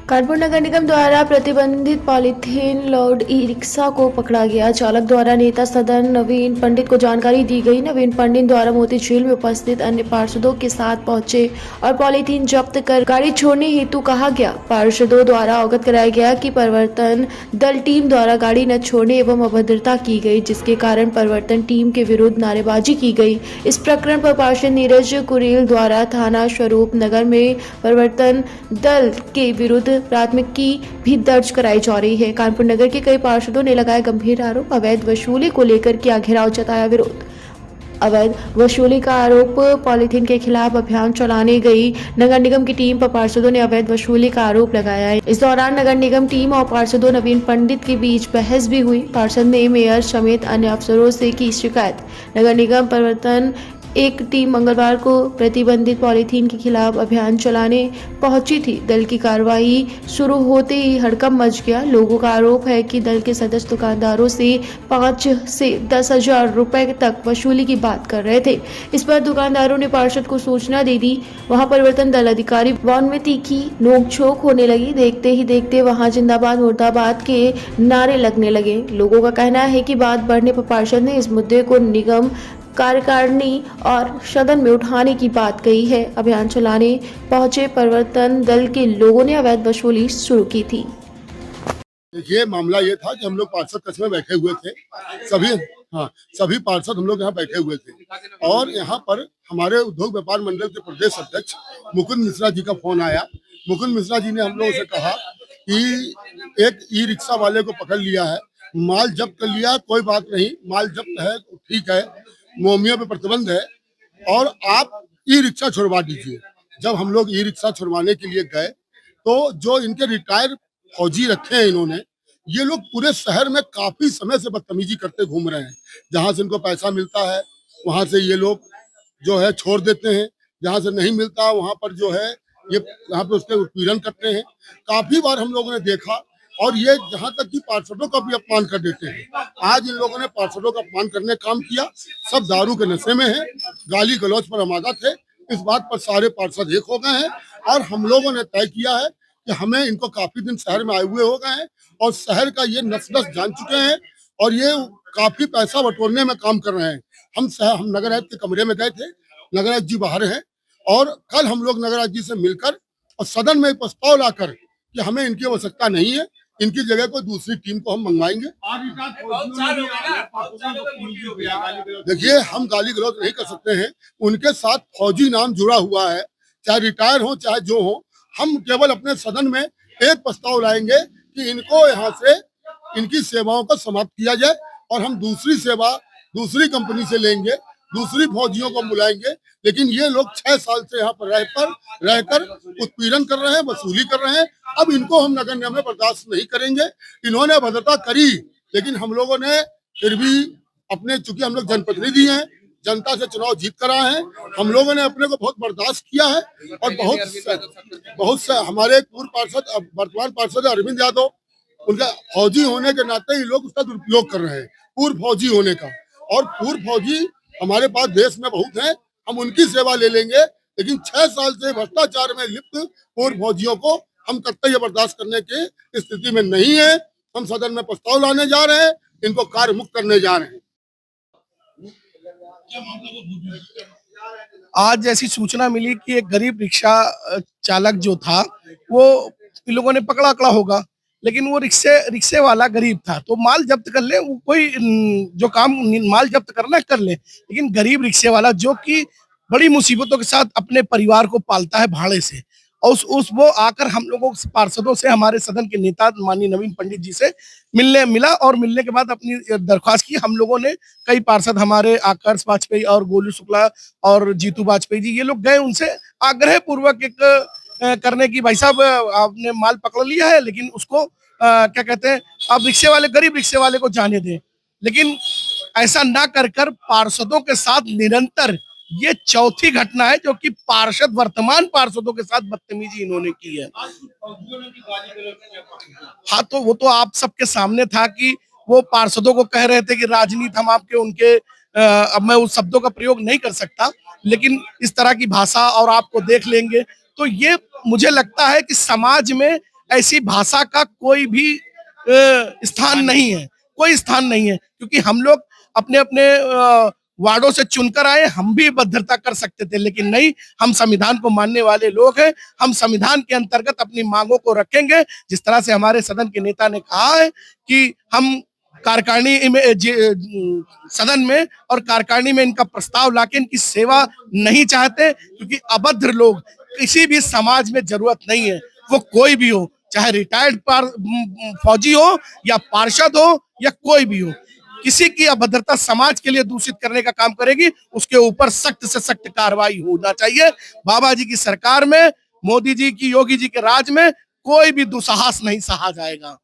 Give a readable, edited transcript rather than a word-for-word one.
कानपुर नगर निगम द्वारा प्रतिबंधित polythene load e rickshaw को पकड़ा गया। चालक द्वारा नेता सदन नवीन पंडित को जानकारी दी गई। नवीन पंडित द्वारा मोती झील में उपस्थित अन्य पार्षदों के साथ पहुंचे और पॉलीथीन जब्त कर गाड़ी छोड़ने हेतु कहा गया। पार्षदों द्वारा अवगत कराया गया कि परिवर्तन दल टीम द्वारा गाड़ी न छोड़ने एवं अभद्रता की गई, जिसके कारण परिवर्तन टीम के विरुद्ध नारेबाजी की गई। इस प्रकरण पर पार्षद नीरज कुरेल द्वारा थाना स्वरूप नगर में परिवर्तन दल के विरुद्ध प्राथमिकी भी दर्ज कराई जा रही है। कानपुर नगर के कई पार्षदों ने लगाया गंभीर आरोप। अवैध वसूली को लेकर किया घेराव, जताया विरोध। अवैध वसूली का आरोप। पॉलीथीन के खिलाफ अभियान चलाने गई नगर निगम की टीम पर पार्षदों ने अवैध वसूली का आरोप लगाया है। इस दौरान नगर निगम टीम और पार्षदों नवीन पंडित के बीच बहस भी हुई। पार्षद ने मेयर समेत अन्य अफसरों से की शिकायत। नगर निगम परिवर्तन एक टीम मंगलवार को प्रतिबंधित पॉलीथीन के खिलाफ अभियान चलाने पहुंची थी। दल की कार्रवाई शुरू होते ही हड़कंप मच गया। लोगों का आरोप है कि दल के सदस्य दुकानदारों से 5 से 10,000 रुपए तक वसूली की बात कर रहे थे। इस पर दुकानदारों ने पार्षद को सूचना दे दी। वहां परिवर्तन दल अधिकारी वन में तीखी नोकझोंक होने लगी। देखते ही देखते वहां जिंदाबाद मुर्दाबाद के नारे लगने लगे। लोगों का कहना है कि बात बढ़ने पर पार्षद ने इस मुद्दे को निगम कार्यकारिणी और सदन में उठाने की बात कही है। अभियान चलाने पहुंचे परिवर्तन दल के लोगों ने अवैध वसूली शुरू की थी। देखिए, मामला ये था कि हम लोग पार्षद कक्ष में बैठे हुए थे। सभी पार्षद हम लोग यहाँ बैठे हुए थे और यहाँ पर हमारे उद्योग व्यापार मंडल के प्रदेश अध्यक्ष मुकुंद मिश्रा जी का फोन आया। मुकुंद मिश्रा जी ने हम लोगों से कहा कि एक ई रिक्शा वाले को पकड़ लिया है, माल जब्त कर लिया, कोई बात नहीं, माल जब्त है तो ठीक है, मोमिया पे प्रतिबंध है और आप ई रिक्शा छुड़वा दीजिए। जब हम लोग ई रिक्शा छुड़वाने के लिए गए तो जो इनके रिटायर फौजी रखे हैं इन्होंने, ये लोग पूरे शहर में काफी समय से बदतमीजी करते घूम रहे हैं। जहां से इनको पैसा मिलता है वहां से ये लोग जो है छोड़ देते हैं, जहां से नहीं मिलता वहां पर जो है ये यहाँ पे उसके उत्पीड़न करते हैं। काफी बार हम लोगों ने देखा और ये जहां तक कि पार्षदों का भी अपमान कर देते हैं। आज इन लोगों ने पार्षदों का अपमान करने का काम किया। सब दारू के नशे में है, गाली गलौज पर आमादा थे। इस बात पर सारे पार्षद एक हो गए हैं और हम लोगों ने तय किया है कि हमें इनको काफी दिन शहर में आए हुए हो गए हैं और शहर का ये नस नस जान चुके हैं और ये काफी पैसा बटोरने में काम कर रहे हैं। हम नगर आयुक्त के कमरे में गए थे, नगर आयुक्त जी बाहर हैं और कल हम लोग नगर आयुक्त जी से मिलकर और सदन में प्रस्ताव लाकर कि हमें इनकी आवश्यकता नहीं है, इनकी जगह कोई दूसरी टीम को हम मंगवाएंगे। देखिए, हम गाली गलौज नहीं कर सकते हैं, उनके साथ फौजी नाम जुड़ा हुआ है, चाहे रिटायर हो चाहे जो हो। हम केवल अपने सदन में एक प्रस्ताव लाएंगे कि इनको यहाँ से इनकी सेवाओं को समाप्त किया जाए और हम दूसरी सेवा दूसरी कंपनी से लेंगे, दूसरी फौजियों को बुलाएंगे। लेकिन ये लोग 6 साल से यहाँ पर रहकर उत्पीड़न कर रहे हैं, वसूली कर रहे हैं। अब इनको हम नगर निगम में बर्दाश्त नहीं करेंगे। इन्होंने अभद्रता करी, लेकिन हम लोगों ने फिर भी अपने, चूंकि हम लोग जनप्रतिनिधि हैं, जनता से चुनाव जीत कर आए हैं, हम लोगों ने अपने को बहुत बर्दाश्त किया है और बहुत से हमारे पूर्व पार्षद, वर्तमान पार्षद अरविंद यादव, उनका फौजी होने के नाते ये लोग उसका दुरुपयोग कर रहे हैं, पूर्व फौजी होने का। और पूर्व फौजी हमारे पास देश में बहुत हैं, हम उनकी सेवा ले लेंगे, लेकिन 6 साल से भ्रष्टाचार में लिप्त पूर्व फौजियों को हम कतई बर्दाश्त करने की स्थिति में नहीं है। हम सदन में प्रस्ताव लाने जा रहे हैं, इनको कार्य मुक्त करने जा रहे हैं। आज जैसी सूचना मिली कि एक गरीब रिक्शा चालक जो था वो इन लोगों ने पकड़ा अकड़ा होगा, लेकिन वो रिक्शे वाला गरीब था, तो माल जब्त कर ले, वो कोई जो काम माल जब्त करना है कर ले, लेकिन गरीब रिक्शे वाला जो कि बड़ी मुसीबतों के साथ अपने परिवार को पालता है भाड़े से, और उस वो आकर हम लोगों पार्षदों से, हमारे सदन के नेता माननीय नवीन पंडित जी से मिला और मिलने के बाद अपनी दरख्वास्त की। हम लोगों ने कई पार्षद, हमारे आकर्ष वाजपेयी और गोलू शुक्ला और जीतू वाजपेयी जी, ये लोग गए उनसे आग्रह पूर्वक एक करने की, भाई साहब आपने माल पकड़ लिया है, लेकिन उसको क्या कहते हैं, आप गरीब रिक्शे वाले को जाने दें। लेकिन ऐसा ना कर पार्षदों के साथ निरंतर, ये चौथी घटना है जो कि वर्तमान पार्षदों के साथ बदतमीजी इन्होंने की है। हाँ, तो वो तो आप सबके सामने था कि वो पार्षदों को कह रहे थे कि राजनीति हम आपके उनके, अब मैं उस शब्दों का प्रयोग नहीं कर सकता, लेकिन इस तरह की भाषा और आपको देख लेंगे, तो ये मुझे लगता है कि समाज में ऐसी भाषा का कोई भी स्थान नहीं है, कोई स्थान नहीं है, क्योंकि हम लोग अपने अपने वार्डों से चुनकर आए, हम भी भद्रता कर सकते थे, लेकिन नहीं, हम संविधान को मानने वाले लोग हैं। हम संविधान के अंतर्गत अपनी मांगों को रखेंगे। जिस तरह से हमारे सदन के नेता ने कहा है कि हम कार्यकारिणी में सदन में और कार्यकारिणी में इनका प्रस्ताव लाके इनकी सेवा नहीं चाहते, क्योंकि अभद्र लोग किसी भी समाज में जरूरत नहीं है, वो कोई भी हो, चाहे रिटायर्ड फौजी हो या पार्षद हो या कोई भी हो। किसी की अभद्रता समाज के लिए दूषित करने का काम करेगी, उसके ऊपर सख्त से सख्त कार्रवाई होना चाहिए। बाबा जी की सरकार में, मोदी जी की, योगी जी के राज में कोई भी दुस्साहस नहीं सहा जाएगा।